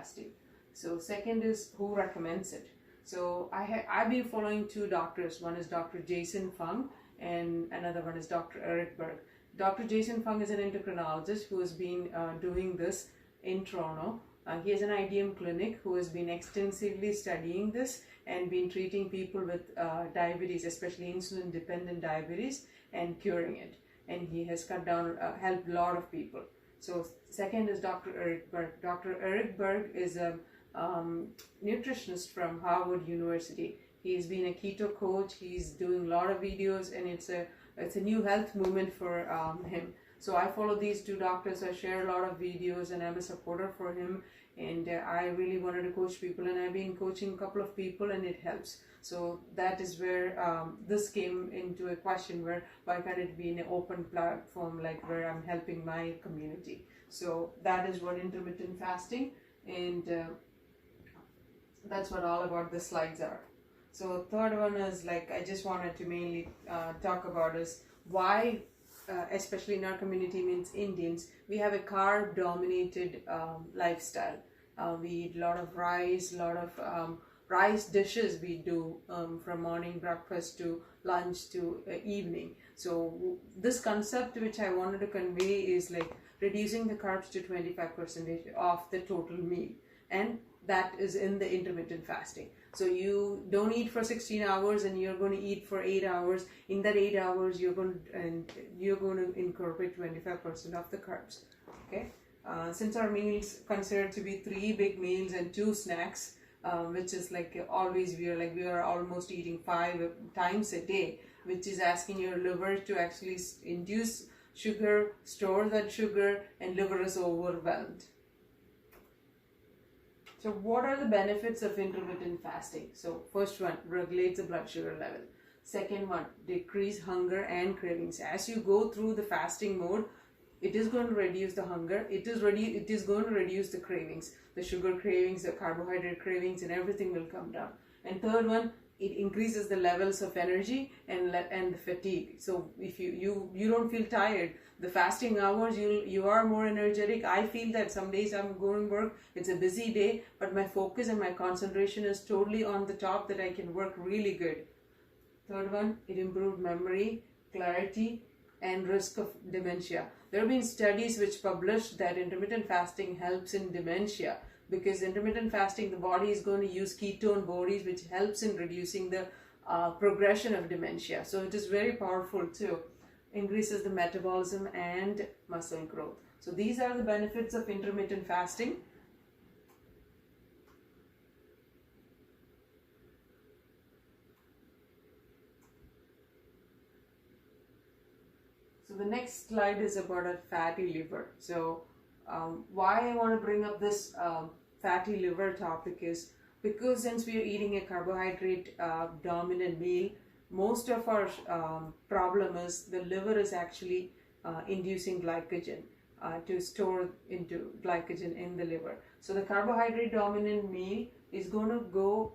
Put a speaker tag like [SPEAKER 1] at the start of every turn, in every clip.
[SPEAKER 1] fasting. So second is who recommends it. So I've been following two doctors. One is Dr. Jason Fung and another one is Dr. Eric Berg. Dr. Jason Fung is an endocrinologist who has been doing this in Toronto. He has an IDM clinic who has been extensively studying this and been treating people with diabetes, especially insulin dependent diabetes, and curing it. And he has cut down, helped a lot of people. So second is Dr. Eric Berg. Dr. Eric Berg is a nutritionist from Harvard University. He's been a keto coach. He's doing a lot of videos, and it's a new health movement for him. So I follow these two doctors. I share a lot of videos, and I'm a supporter for him. And I really wanted to coach people, and I've been coaching a couple of people, and it helps. So that is where this came into a question, where why can't it be an open platform, like where I'm helping my community. So that is what intermittent fasting, and that's what all about the slides are. So third one is, like, I just wanted to mainly talk about is why, especially in our community, means Indians, we have a carb dominated lifestyle. We eat a lot of rice, a lot of rice dishes we do from morning breakfast to lunch to evening. So this concept which I wanted to convey is like reducing the carbs to 25% of the total meal, and that is in the intermittent fasting. So you don't eat for 16 hours and you're going to eat for 8 hours. In that 8 hours, you're going to incorporate 25% of the carbs. Okay. Since our meals considered to be 3 big meals and 2 snacks, which is like always we are almost eating 5 times a day, which is asking your liver to actually induce sugar, store that sugar, and liver is overwhelmed. So what are the benefits of intermittent fasting? So first one, regulates the blood sugar level. Second one, decrease hunger and cravings. As you go through the fasting mode, it is going to reduce the hunger. It is going to reduce the cravings, the sugar cravings, the carbohydrate cravings, and everything will come down. And third one, it increases the levels of energy and the fatigue. So if you don't feel tired, the fasting hours, you are more energetic. I feel that some days I'm going to work, it's a busy day, but my focus and my concentration is totally on the top, that I can work really good. Third one, it improved memory, clarity, and risk of dementia. There have been studies which published that intermittent fasting helps in dementia, because intermittent fasting, the body is going to use ketone bodies, which helps in reducing the progression of dementia. So it is very powerful too. Increases the metabolism and muscle growth. So these are the benefits of intermittent fasting. So the next slide is about a fatty liver. So why I want to bring up this fatty liver topic is because since we are eating a carbohydrate dominant meal, most of our problem is the liver is actually inducing glycogen to store into glycogen in the liver. So the carbohydrate dominant meal is going to go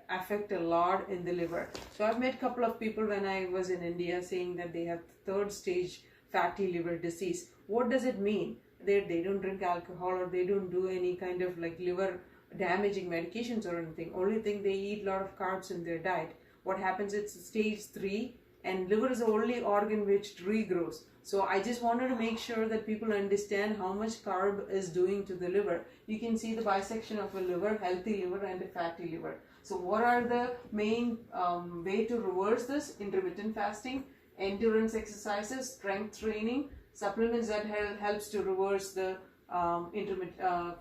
[SPEAKER 1] affect a lot in the liver. So I've met a couple of people when I was in India saying that they have 3rd stage fatty liver disease. What does it mean? They don't drink alcohol, or they don't do any kind of like liver damaging medications or anything. Only thing, they eat a lot of carbs in their diet. What happens, it's stage 3, and liver is the only organ which regrows. So I just wanted to make sure that people understand how much carb is doing to the liver. You can see the bisection of a liver, healthy liver and a fatty liver. So what are the main way to reverse this? Intermittent fasting, endurance exercises, strength training, supplements that helps to reverse the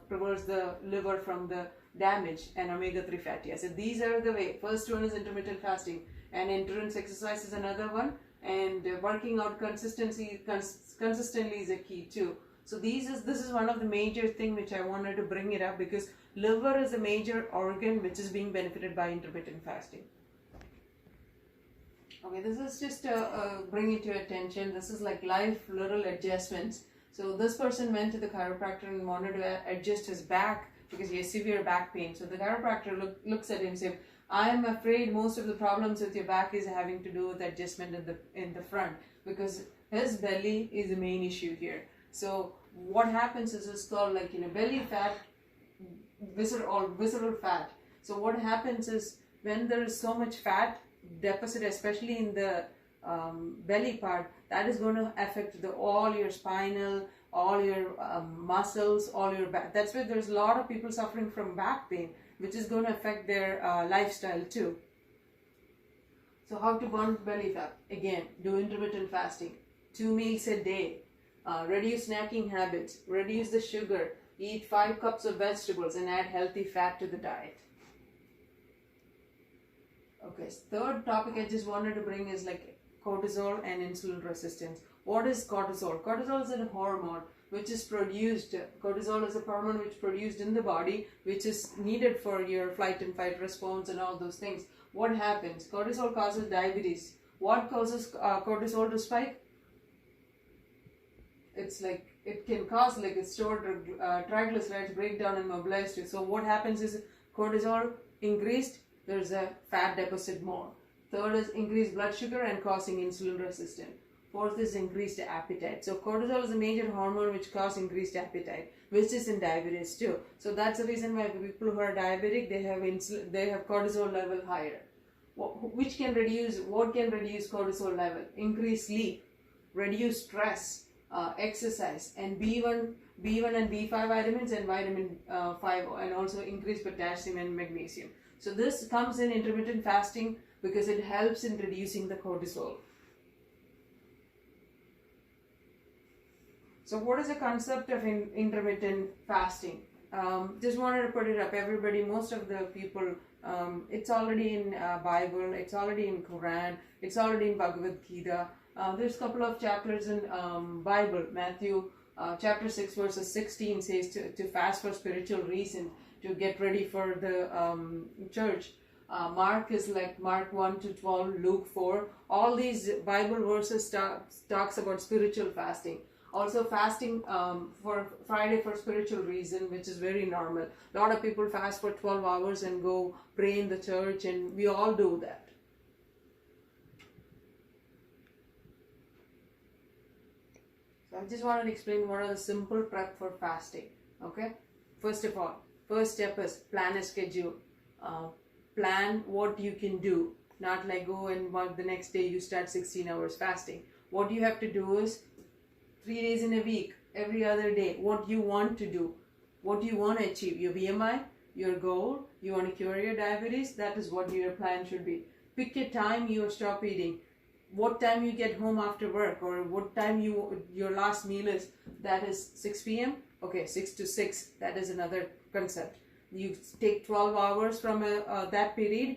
[SPEAKER 1] reverse the liver from the damage, and omega-3 fatty acid. These are the way. First one is intermittent fasting, and endurance exercise is another one, and working out consistently is a key too. So this is one of the major thing which I wanted to bring it up, because liver is a major organ which is being benefited by intermittent fasting. Okay, this is just bring it to your attention. This is like life little adjustments. So this person went to the chiropractor and wanted to adjust his back because he has severe back pain. So the chiropractor looks at him and says, I am afraid most of the problems with your back is having to do with adjustment in the front, because his belly is the main issue here. So what happens is, it's called like belly fat visceral fat. So what happens is when there is so much fat deficit, especially in the belly part, that is going to affect all your spinal, all your muscles, all your back. That's why there's a lot of people suffering from back pain, which is going to affect their lifestyle too. So how to burn belly fat? Again, do intermittent fasting, 2 meals a day, reduce snacking habits, reduce the sugar, eat 5 cups of vegetables, and add healthy fat to the diet. Okay, third topic I just wanted to bring is like cortisol and insulin resistance. What is cortisol? Cortisol is a hormone which is produced. Cortisol is a hormone which is produced in the body, which is needed for your flight and fight response and all those things. What happens? Cortisol causes diabetes. What causes cortisol to spike? It's like it can cause like a stored triglycerides breakdown and mobilized. So what happens is cortisol increased, there's a fat deposit more. Third is increased blood sugar and causing insulin resistance. Fourth is increased appetite. So cortisol is a major hormone which causes increased appetite, which is in diabetes too. So that's the reason why people who are diabetic, they have cortisol level higher. What can reduce cortisol level? Increase sleep, reduce stress, exercise, and B1 and B5 vitamins and vitamin 5, and also increase potassium and magnesium. So this comes in intermittent fasting because it helps in reducing the cortisol. So what is the concept of intermittent fasting? Just wanted to put it up. Everybody, most of the people, it's already in Bible, it's already in Quran, it's already in Bhagavad Gita. There's a couple of chapters in Bible. Matthew chapter 6 verses 16 says to fast for spiritual reasons, to get ready for the church. Mark is like Mark 1 to 12, Luke 4. All these Bible verses talks about spiritual fasting. Also fasting for Friday for spiritual reason, which is very normal. A lot of people fast for 12 hours and go pray in the church, and we all do that. So I just wanted to explain what are the simple prep for fasting. Okay, first of all, first step is plan a schedule. Plan what you can do, not like go and work the next day you start 16 hours fasting. What you have to do is 3 days in a week, every other day, what you want to do, what you want to achieve, your BMI, your goal, you want to cure your diabetes, that is what your plan should be. Pick a time you stop eating, what time you get home after work, or what time your last meal is, that is 6 p.m. Okay, 6 to 6, that is another concept. You take 12 hours from that period